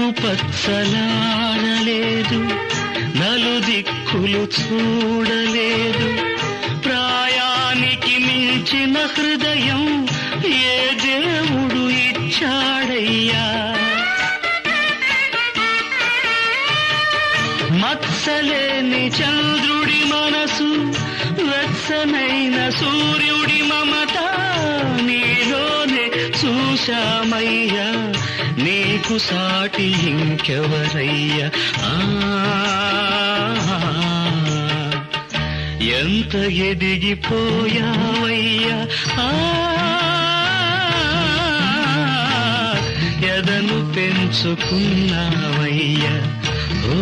ఆకుపచ్చలాడలేదు, నలుదిక్కులు చూడలేదు. ప్రాయానికి మించిన హృదయం ఏ దేవుడు ఇచ్చాడయ్యా? మత్సలేని చంద్రుడి మనసు, వెచ్చనైన సూర్యుడి మమత నీలోనే చూశామయ్యా. నీకు సాటి ఇంకెవరయ్యా? ఎంత ఎదిగిపోయావయ్యా, ఎదను పెంచుకున్నావయ్యా. ఓ